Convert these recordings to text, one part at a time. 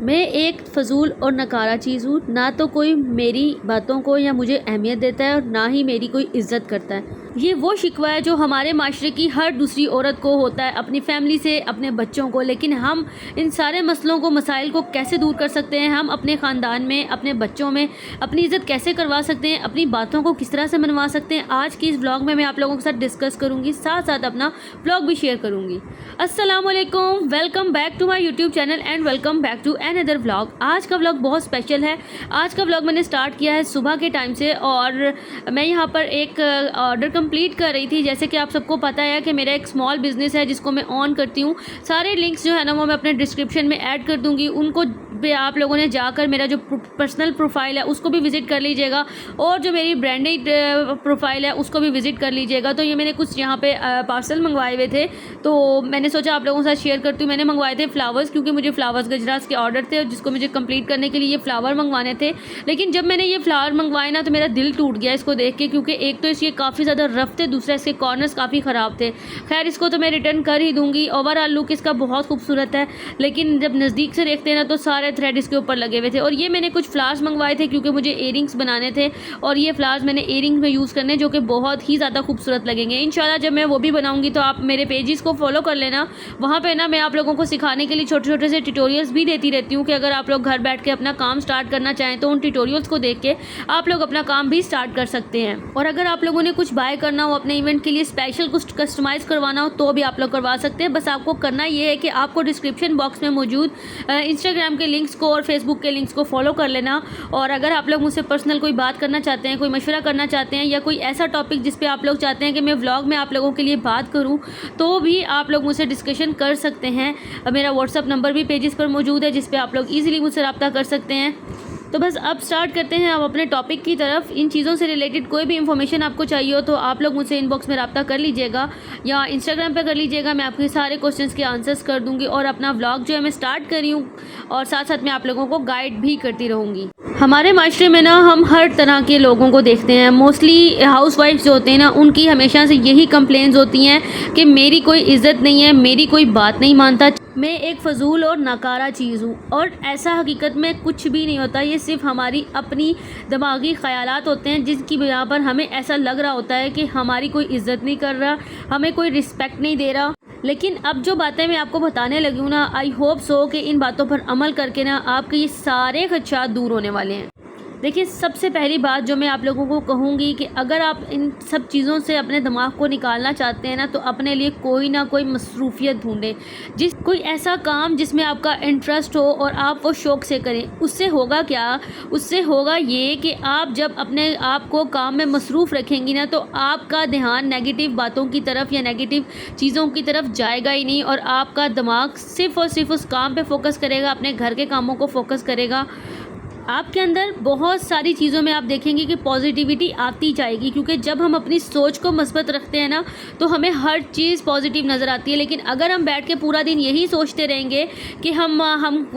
मैं एक फ़ज़ूल और नकारा चीज़ हूँ। ना तो कोई मेरी बातों को या मुझे अहमियत देता है और ना ही मेरी कोई इज़्ज़त करता है। ये वो शिकवा है जो हमारे माशरे की हर दूसरी औरत को होता है, अपनी फैमिली से, अपने बच्चों को। लेकिन हम इन सारे मसलों को, मसाइल को कैसे दूर कर सकते हैं? हम अपने ख़ानदान में, अपने बच्चों में अपनी इज़्ज़त कैसे करवा सकते हैं? अपनी बातों को किस तरह से मनवा सकते हैं? आज की इस व्लॉग में मैं आप लोगों के साथ डिस्कस करूँगी, साथ साथ अपना व्लॉग भी शेयर करूँगी। अस्सलाम वालेकुम, welcome back to my YouTube channel and welcome back to another vlog. आज का व्लॉग बहुत स्पेशल है। आज का व्लॉग मैंने स्टार्ट किया है सुबह के टाइम से और मैं यहाँ पर एक ऑर्डर कंप्लीट कर रही थी। जैसे कि आप सबको पता है कि मेरा एक स्मॉल बिजनेस है जिसको मैं ऑन करती हूँ। सारे लिंक्स जो है ना वो मैं अपने डिस्क्रिप्शन में ऐड कर दूँगी। उनको पे आप लोगों ने जाकर मेरा जो पर्सनल प्रोफाइल है उसको भी विज़िट कर लीजिएगा और जो मेरी ब्रांडेड प्रोफाइल है उसको भी विज़िट कर लीजिएगा। तो ये मैंने कुछ यहाँ पे पार्सल मंगवाए हुए थे, तो मैंने सोचा आप लोगों के साथ शेयर करती हूँ। मैंने मंगवाए थे फ्लावर्स, क्योंकि मुझे फ्लावर्स गजरास के ऑर्डर थे जिसको मुझे कंप्लीट करने के लिए ये फ्लावर मंगवाने थे। लेकिन जब मैंने ये फ्लावर मंगवाए ना तो मेरा दिल टूट गया इसको देख के, क्योंकि एक तो इसके काफ़ी ज़्यादा रफ थे, दूसरा इसके कॉर्नर्स काफ़ी ख़राब थे। खैर इसको तो मैं रिटर्न कर ही दूँगी। ओवरऑल लुक इसका बहुत खूबसूरत है, लेकिन जब नज़दीक से देखते हैं ना तो सारे थ्रेड इसके ऊपर लगे हुए थे। और ये मैंने कुछ फ्लावर्स मंगवाए थे क्योंकि मुझे इयरिंग्स बनाने थे और ये फ्लावर्स मैंने इयरिंग्स में यूज़ करने जो कि बहुत ही ज़्यादा खूबसूरत लगेंगे। इंशाल्लाह जब मैं वो भी बनाऊंगी तो आप मेरे पेजेस को फॉलो कर लेना। वहाँ पे ना मैं आप लोगों को सिखाने के लिए छोटे छोटे से ट्यूटोरियल्स भी देती रहती हूँ कि अगर आप लोग घर बैठ के अपना काम स्टार्ट करना चाहें तो उन ट्यूटोरियल्स को देख के आप लोग अपना काम भी स्टार्ट कर सकते हैं। और अगर आप लोगों ने कुछ बाय करना हो, अपने इवेंट के लिए स्पेशल कुछ कस्टमाइज़ करवाना हो तो भी आप लोग करवा सकते हैं। बस आपको करना ये है कि आपको डिस्क्रिप्शन बॉक्स में मौजूद इंस्टाग्राम के लिंक्स को और फेसबुक के लिंक्स को फॉलो कर लेना। और अगर आप लोग मुझसे पर्सनल कोई बात करना चाहते हैं, कोई मशवरा करना चाहते हैं या कोई ऐसा टॉपिक जिस पे आप लोग चाहते हैं कि मैं व्लॉग में आप लोगों के लिए बात करूं, तो भी आप लोग मुझसे डिस्कशन कर सकते हैं। मेरा व्हाट्सअप नंबर भी पेजेस पर मौजूद है जिस पे आप लोग ईजिली मुझसे रब्ता कर सकते हैं। तो बस अब स्टार्ट करते हैं अब अपने टॉपिक की तरफ। इन चीज़ों से रिलेटेड कोई भी इन्फॉर्मेशन आपको चाहिए हो तो आप लोग मुझसे इनबॉक्स में रब्ता कर लीजिएगा या इंस्टाग्राम पे कर लीजिएगा। मैं आपके सारे क्वेश्चंस के आंसर्स कर दूंगी और अपना व्लॉग जो है मैं स्टार्ट कर रही हूँ और साथ साथ मैं आप लोगों को गाइड भी करती रहूँगी। हमारे माशरे में ना हम हर तरह के लोगों को देखते हैं। मोस्टली हाउसवाइफ जो होते हैं ना उनकी हमेशा से यही कंप्लेंट्स होती हैं कि मेरी कोई इज़्ज़त नहीं है, मेरी कोई बात नहीं मानता, मैं एक फ़जूल और नकारा चीज़ हूँ। और ऐसा हकीकत में कुछ भी नहीं होता। ये सिर्फ हमारी अपनी दिमागी ख़यालात होते हैं जिसकी बिना पर हमें ऐसा लग रहा होता है कि हमारी कोई इज़्ज़त नहीं कर रहा, हमें कोई रिस्पेक्ट नहीं दे रहा। लेकिन अब जो बातें मैं आपको बताने लगी हूँ ना, आई होप सो कि इन बातों पर अमल करके ना आपके ये सारे खदशात दूर होने वाले हैं। देखिए, सबसे पहली बात जो मैं आप लोगों को कहूँगी कि अगर आप इन सब चीज़ों से अपने दिमाग को निकालना चाहते हैं ना तो अपने लिए कोई ना कोई मसरूफियत ढूंढें, कोई ऐसा काम जिसमें आपका इंटरेस्ट हो और आप वो शौक़ से करें। उससे होगा क्या? उससे होगा ये कि आप जब अपने आप को काम में मसरूफ़ रखेंगी ना तो आपका ध्यान नेगेटिव बातों की तरफ या नेगेटिव चीज़ों की तरफ जाएगा ही नहीं और आपका दिमाग सिर्फ़ और सिर्फ उस काम पे फोकस करेगा, अपने घर के कामों को फोकस करेगा। आपके अंदर बहुत सारी चीज़ों में आप देखेंगे कि पॉजिटिविटी आती जाएगी, क्योंकि जब हम अपनी सोच को मस्बत रखते हैं ना तो हमें हर चीज़ पॉजिटिव नज़र आती है। लेकिन अगर हम बैठ के पूरा दिन यही सोचते रहेंगे कि हम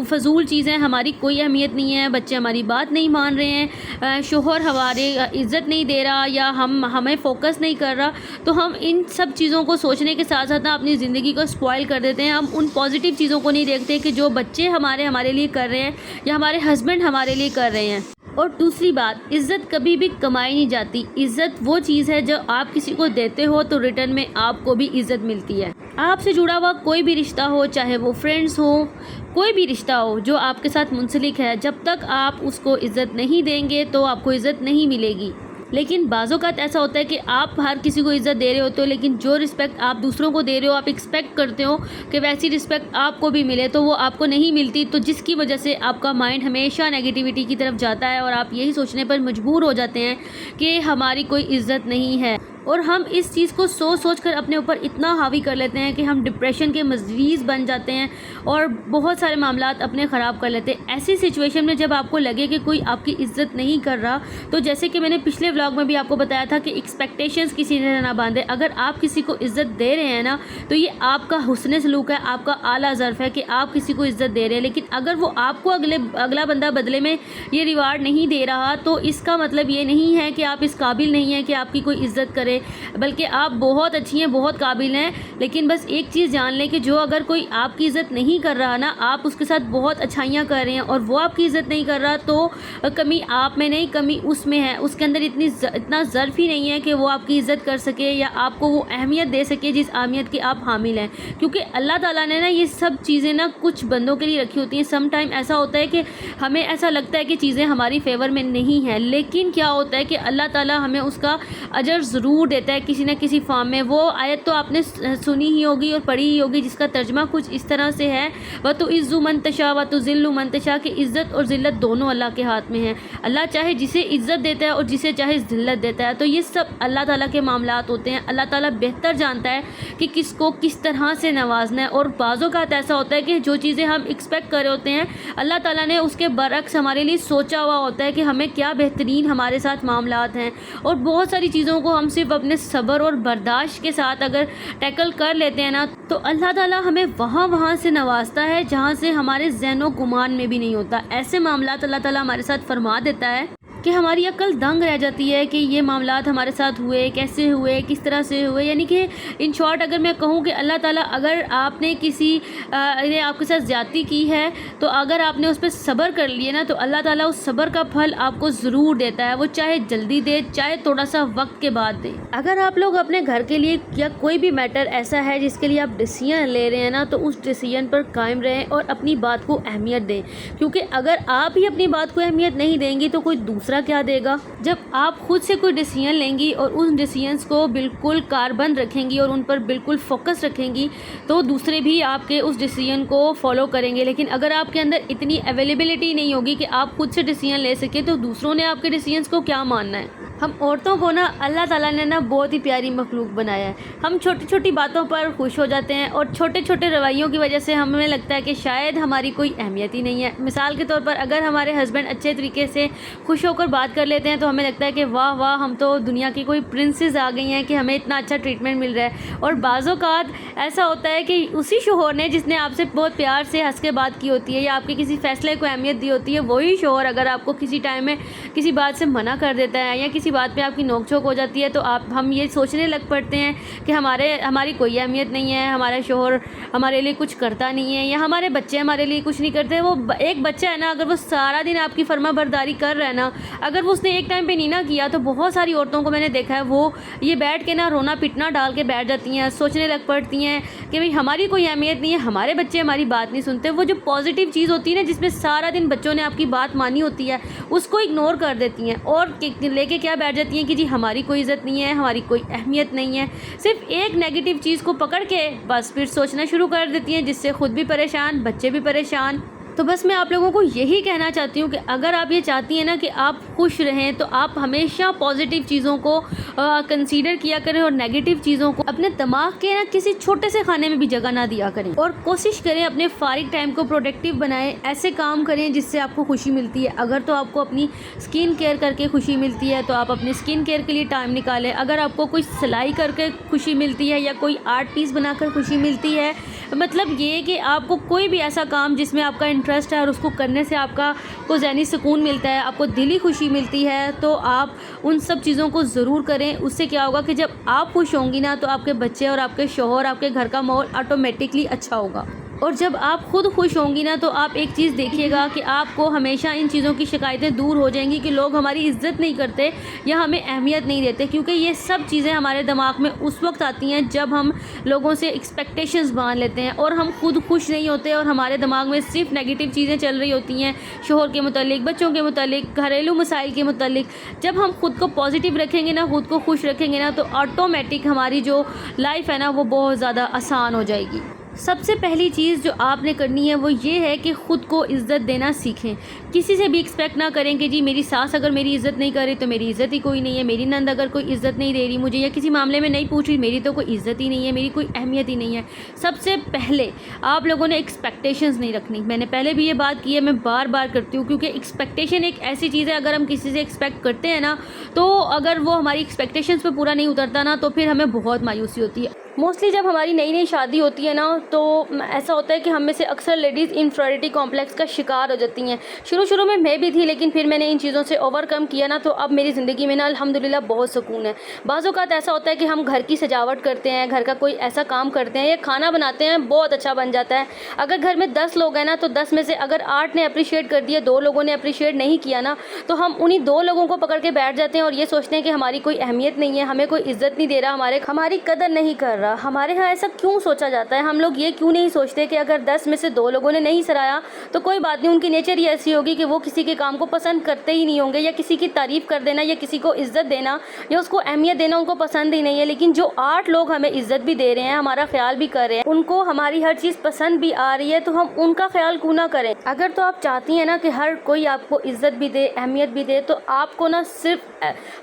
फजूल चीज़ें, हमारी कोई अहमियत नहीं है, बच्चे हमारी बात नहीं मान रहे हैं, शोहर हमारे इज़्ज़त नहीं दे रहा या हमें फोकस नहीं कर रहा, तो हम इन सब चीज़ों को सोचने के साथ साथ ना अपनी ज़िंदगी को स्पॉइल कर देते हैं। हम उन पॉजिटिव चीज़ों को नहीं देखते कि जो बच्चे हमारे लिए कर रहे हैं या हमारे हस्बैंड हमारे लिए कर रहे हैं। और दूसरी बात, इज़्ज़त कभी भी कमाई नहीं जाती। इज़्ज़त वो चीज़ है जो आप किसी को देते हो तो रिटर्न में आपको भी इज़्ज़त मिलती है। आपसे जुड़ा हुआ कोई भी रिश्ता हो, चाहे वो फ्रेंड्स हो, कोई भी रिश्ता हो जो आपके साथ मुंसलिक है, जब तक आप उसको इज़्ज़त नहीं देंगे तो आपको इज़्ज़त नहीं मिलेगी। लेकिन बाज़ोकात ऐसा होता है कि आप हर किसी को इज़्ज़त दे रहे होते हो, लेकिन जो रिस्पेक्ट आप दूसरों को दे रहे हो, आप एक्सपेक्ट करते हो कि वैसी रिस्पेक्ट आपको भी मिले, तो वो आपको नहीं मिलती। तो जिसकी वजह से आपका माइंड हमेशा नेगेटिविटी की तरफ जाता है और आप यही सोचने पर मजबूर हो जाते हैं कि हमारी कोई इज़्ज़त नहीं है। और हम इस चीज़ को सोच कर अपने ऊपर इतना हावी कर लेते हैं कि हम डिप्रेशन के मरीज़ बन जाते हैं और बहुत सारे मामलात अपने ख़राब कर लेते हैं। ऐसी सिचुएशन में जब आपको लगे कि कोई आपकी इज़्ज़त नहीं कर रहा, तो जैसे कि मैंने पिछले व्लॉग में भी आपको बताया था कि एक्सपेक्टेशंस किसी ने ना बांधे। अगर आप किसी को इज़्ज़त दे रहे हैं ना तो ये आपका हुस्न सलूक है, आपका आला ज़र्फ़ है कि आप किसी को इज़्ज़त दे रहे हैं। लेकिन अगर वो आपको अगला बंदा बदले में ये रिवार्ड नहीं दे रहा तो इसका मतलब ये नहीं है कि आप इस काबिल नहीं है कि आपकी कोई इज़्ज़त करे चाहे, बल्कि आप बहुत अच्छी हैं, बहुत काबिल हैं। लेकिन बस एक चीज़ जान लें कि जो अगर कोई आपकी इज़्ज़त नहीं कर रहा ना, आप उसके साथ बहुत अच्छाइयाँ कर रहे हैं और वो आपकी इज़्ज़त नहीं कर रहा, तो कमी आप में नहीं, कमी उसमें है। उसके अंदर इतना ज़र्फ़ ही नहीं है कि वो आपकी इज़्ज़त कर सके या आपको वो अहमियत दे सके जिस अहमियत की आप हामिल हैं। क्योंकि अल्लाह ताला ने ना ये सब चीज़ें ना कुछ बंदों के लिए रखी होती हैं। सम टाइम ऐसा होता है कि हमें ऐसा लगता है कि चीज़ें हमारी फ़ेवर में नहीं हैं, लेकिन क्या होता है कि अल्लाह ताला हमें उसका अजर ज़रूर देता है किसी न किसी फॉर्म में। वो आयत तो आपने सुनी ही होगी और पढ़ी ही होगी, जिसका तर्जमा कुछ इस तरह से है, व तो इज़्ज़ु मन तशा व तो ज़िल्लु मन तशा, कि इज़्ज़त और ज़िल्लत दोनों अल्लाह के हाथ में है। अल्लाह चाहे जिसे इज़्ज़त देता है और जिसे चाहे ज़िल्लत देता है। तो ये सब अल्लाह ताला के मामलात होते हैं। अल्लाह ताला बेहतर जानता है कि किसको किस तरह से नवाजना है। और बाज़ों का ऐसा होता है कि जो चीज़ें हम एक्सपेक्ट कर रहे होते हैं, अल्लाह ताला ने उसके बरक्स हमारे लिए सोचा हुआ होता है कि हमें क्या बेहतरीन हमारे साथ मामलात हैं। और बहुत सारी चीज़ों को हम सिर्फ अपने सब्र और बर्दाश्त के साथ अगर टैकल कर लेते हैं ना, तो अल्लाह ताला हमें वहाँ से नवाजता है जहाँ से हमारे ज़हनो गुमान में भी नहीं होता। ऐसे मामलात अल्लाह ताला हमारे साथ फरमा देता है कि हमारी अक्ल दंग रह जाती है कि ये मामलात हमारे साथ हुए, कैसे हुए, किस तरह से हुए। यानी कि इन शॉर्ट अगर मैं कहूँ कि अल्लाह ताला अगर आपने किसी ने आपके साथ ज़्यादती की है, तो अगर आपने उस पर सब्र कर लिए ना, तो अल्लाह ताला उस सब्र का फल आपको ज़रूर देता है। वो चाहे जल्दी दे, चाहे थोड़ा सा वक्त के बाद दे। अगर आप लोग अपने घर के लिए या कोई भी मैटर ऐसा है जिसके लिए आप डिसीजन ले रहे हैं ना, तो उस डिसीजन पर कायम रहें और अपनी बात को अहमियत दें। क्योंकि अगर आप ही अपनी बात को अहमियत नहीं देंगी तो कोई दूसरा क्या देगा। जब आप खुद से कोई डिसीजन लेंगी और उन डिसीजंस को बिल्कुल कारबंद रखेंगी और उन पर बिल्कुल फोकस रखेंगी, तो दूसरे भी आपके उस डिसीजन को फॉलो करेंगे। लेकिन अगर आपके अंदर इतनी अवेलेबिलिटी नहीं होगी कि आप खुद से डिसीजन ले सके, तो दूसरों ने आपके डिसीजंस को क्या मानना है। हम औरतों को ना अल्लाह ताला ने ना बहुत ही प्यारी मखलूक बनाया है। हम छोटी छोटी बातों पर खुश हो जाते हैं और छोटे छोटे रवैयों की वजह से हमें लगता है कि शायद हमारी कोई अहमियत ही नहीं है। मिसाल के तौर पर अगर हमारे हस्बैंड अच्छे तरीके से खुश होकर बात कर लेते हैं, तो हमें लगता है कि वाह वाह, हम तो दुनिया की कोई प्रिंसेस आ गई हैं कि हमें इतना अच्छा ट्रीटमेंट मिल रहा है। और बाज़-ओ-क़ात ऐसा होता है कि उसी शोहर ने जिसने आपसे बहुत प्यार से हंस के बात की होती है या आपके किसी फ़ैसले को अहमियत दी होती है, वही शोहर अगर आपको किसी टाइम में किसी बात से मना कर देता है या किसी बात पे आपकी नोक-झोंक हो जाती है, तो हम ये सोचने लग पड़ते हैं कि हमारी कोई अहमियत नहीं है, हमारा शोहर हमारे लिए कुछ करता नहीं है या हमारे बच्चे हमारे लिए कुछ नहीं करते। वो एक बच्चा है ना, अगर वो सारा दिन आपकी फर्माबरदारी कर रहा है ना, अगर वो उसने एक टाइम पे नहीं ना किया, तो बहुत सारी औरतों को मैंने देखा है वो ये बैठ के ना रोना पिटना डाल के बैठ जाती हैं, सोचने लग पड़ती हैं कि भाई हमारी कोई अहमियत नहीं है, हमारे बच्चे हमारी बात नहीं सुनते। वो जो पॉजिटिव चीज़ होती है ना, जिसमें सारा दिन बच्चों ने आपकी बात मानी होती है, उसको इग्नोर कर देती हैं और लेके क्या बैठ जाती हैं कि जी हमारी कोई इज़्ज़त नहीं है, हमारी कोई अहमियत नहीं है। सिर्फ एक नेगेटिव चीज़ को पकड़ के बस फिर सोचना शुरू कर देती हैं, जिससे खुद भी परेशान, बच्चे भी परेशान। तो बस मैं आप लोगों को यही कहना चाहती हूँ कि अगर आप ये चाहती हैं ना कि आप खुश रहें, तो आप हमेशा पॉजिटिव चीज़ों को कंसीडर किया करें और नेगेटिव चीज़ों को अपने दिमाग के ना किसी छोटे से खाने में भी जगह ना दिया करें। और कोशिश करें अपने फारिग टाइम को प्रोडक्टिव बनाएं, ऐसे काम करें जिससे आपको खुशी मिलती है। अगर तो आपको अपनी स्किन केयर करके खुशी मिलती है, तो आप अपनी स्किन केयर के लिए टाइम निकालें। अगर आपको कोई सिलाई करके खुशी मिलती है या कोई आर्ट पीस बनाकर खुशी मिलती है, मतलब ये कि आपको कोई भी ऐसा काम जिसमें आपका इंटरेस्ट है और उसको करने से आपका को ज़हनी सुकून मिलता है, आपको दिली खुशी मिलती है, तो आप उन सब चीज़ों को ज़रूर करें। उससे क्या होगा कि जब आप खुश होंगी ना, तो आपके बच्चे और आपके शौहर, आपके घर का माहौल ऑटोमेटिकली अच्छा होगा। और जब आप खुद खुश होंगी ना, तो आप एक चीज़ देखिएगा कि आपको हमेशा इन चीज़ों की शिकायतें दूर हो जाएंगी कि लोग हमारी इज़्ज़त नहीं करते या हमें अहमियत नहीं देते। क्योंकि ये सब चीज़ें हमारे दिमाग में उस वक्त आती हैं जब हम लोगों से एक्सपेक्टेशंस बांध लेते हैं और हम खुद खुश नहीं होते और हमारे दिमाग में सिर्फ नेगेटिव चीज़ें चल रही होती हैं, शोहर के मुतालिक, बच्चों के मुतालिक, घरेलू मसाइल के मुतालिक। जब हम खुद को पॉजिटिव रखेंगे ना, खुद को खुश रखेंगे ना, तो ऑटोमेटिक हमारी जो लाइफ है ना, वो बहुत ज़्यादा आसान हो जाएगी। सबसे पहली चीज़ जो आपने करनी है वो ये है कि ख़ुद को इज़्ज़त देना सीखें। किसी से भी एक्सपेक्ट ना करें कि जी मेरी सास अगर मेरी इज़्ज़त नहीं कर रही तो मेरी इज़्ज़त ही कोई नहीं है, मेरी नंद अगर कोई इज़्ज़त नहीं दे रही मुझे या किसी मामले में नहीं पूछ रही, मेरी तो कोई इज़्ज़त ही नहीं है, मेरी कोई अहमियत ही नहीं है। सबसे पहले आप लोगों ने एक्सपेक्टेशंस नहीं रखनी। मैंने पहले भी ये बात की है, मैं बार बार करती हूँ, क्योंकि एक्सपेक्टेशन एक ऐसी चीज़ है, अगर हम किसी से एक्सपेक्ट करते हैं ना, तो अगर वो हमारी एक्सपेक्टेशंस पर पूरा नहीं उतरता ना, तो फिर हमें बहुत मायूसी होती है। मोस्टली जब हमारी नई नई शादी होती है ना तो ऐसा होता है कि हम में से अक्सर लेडीज़ इन्फीरियरिटी कॉम्प्लेक्स का शिकार हो जाती हैं। शुरू में मैं भी थी, लेकिन फिर मैंने इन चीज़ों से ओवरकम किया ना, तो अब मेरी ज़िंदगी में ना अल्हम्दुलिल्लाह बहुत सुकून है। बाज़ औक़ात ऐसा होता है कि हम घर की सजावट करते हैं, घर का कोई ऐसा काम करते हैं या खाना बनाते हैं, बहुत अच्छा बन जाता है। अगर घर में 10 लोग हैं ना, तो 10 में से अगर 8 ने अप्रिशिएट कर दिया, 2 लोगों ने अप्रिशिएट नहीं किया ना, तो हम उन्हीं 2 लोगों को पकड़ के बैठ जाते हैं और ये सोचते हैं कि हमारी कोई अहमियत नहीं है, हमें कोई इज़्ज़त नहीं दे रहा, हमारी कदर नहीं कर रहा। हमारे यहाँ ऐसा क्यों सोचा जाता है? हम लोग ये क्यों नहीं सोचते कि अगर 10 में से 2 लोगों ने नहीं सराहा तो कोई बात नहीं, उनकी नेचर ही ऐसी होगी कि वो किसी के काम को पसंद करते ही नहीं होंगे, या किसी की तारीफ़ कर देना या किसी को इज़्ज़त देना या उसको अहमियत देना उनको पसंद ही नहीं है। लेकिन जो 8 लोग हमें इज़्ज़त भी दे रहे हैं, हमारा ख्याल भी कर रहे हैं, उनको हमारी हर चीज़ पसंद भी आ रही है, तो हम उनका ख्याल क्यों ना करें? अगर तो आप चाहती हैं ना कि हर कोई आपको इज़्ज़त भी दे, अहमियत भी दे, तो आपको ना सिर्फ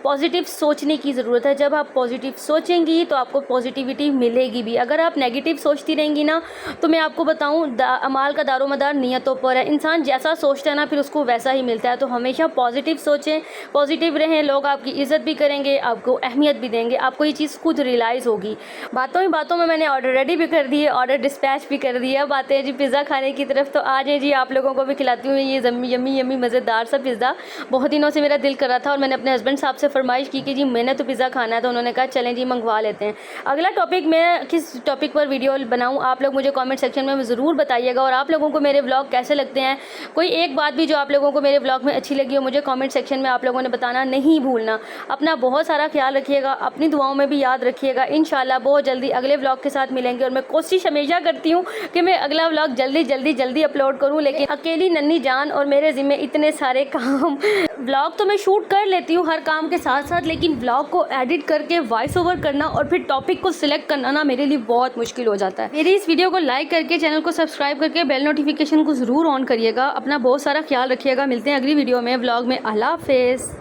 पॉजिटिव सोचने की ज़रूरत है। जब आप पॉजिटिव सोचेंगी तो आपको पॉजिटिविटी मिलेगी भी। अगर आप नेगेटिव सोचती रहेंगी ना, तो मैं आपको बताऊं, अमाल का दारोमदार नियतों पर है। इंसान जैसा सोचता है ना, फिर उसको वैसा ही मिलता है। तो हमेशा पॉजिटिव सोचें, पॉजिटिव रहें, लोग आपकी इज़्ज़त भी करेंगे, आपको अहमियत भी देंगे, आपको ये चीज़ खुद रियलाइज़ होगी। बातों ही बातों में मैंने ऑर्डर रेडी भी कर दिए, ऑर्डर डिस्पैच भी कर दिया। अब आते हैं जी पिज़्ज़ा खाने की तरफ। तो आ जाए जी, आप लोगों को भी खिलाती हूँ ये यम्मी यम्मी मज़ेदार सा पिज़्ज़ा। बहुत दिनों से मेरा दिल कर रहा था और मैंने अपने हस्बैंड साहब से फरमाइश की कि जी मैंने तो पिज़्ज़ा खाना है, तो उन्होंने कहा चलें जी मंगवा लेते हैं। अगला टॉपिक, मैं किस टॉपिक पर वीडियो बनाऊं, आप लोग मुझे कमेंट सेक्शन में ज़रूर बताइएगा। और आप लोगों को मेरे व्लॉग कैसे लगते हैं, कोई एक बात भी जो आप लोगों को मेरे व्लॉग में अच्छी लगी हो, मुझे कमेंट सेक्शन में आप लोगों ने बताना नहीं भूलना। अपना बहुत सारा ख्याल रखिएगा, अपनी दुआओं में भी याद रखिएगा। इंशाल्लाह बहुत जल्दी अगले व्लॉग के साथ मिलेंगे। और मैं कोशिश हमेशा करती हूँ कि मैं अगला व्लॉग जल्दी अपलोड करूँ, लेकिन अकेली नन्ही जान और मेरे ज़िम्मे इतने सारे काम। व्लॉग तो मैं शूट कर लेती हूँ हर काम के साथ साथ, लेकिन व्लॉग को एडिट करके वॉइस ओवर करना और फिर टॉपिक को सिलेक्ट करना ना मेरे लिए बहुत मुश्किल हो जाता है। मेरी इस वीडियो को लाइक करके, चैनल को सब्सक्राइब करके, बेल नोटिफिकेशन को ज़रूर ऑन करिएगा। अपना बहुत सारा ख्याल रखिएगा। मिलते हैं अगली वीडियो में, व्लॉग में। अल्लाह हाफ़िज़।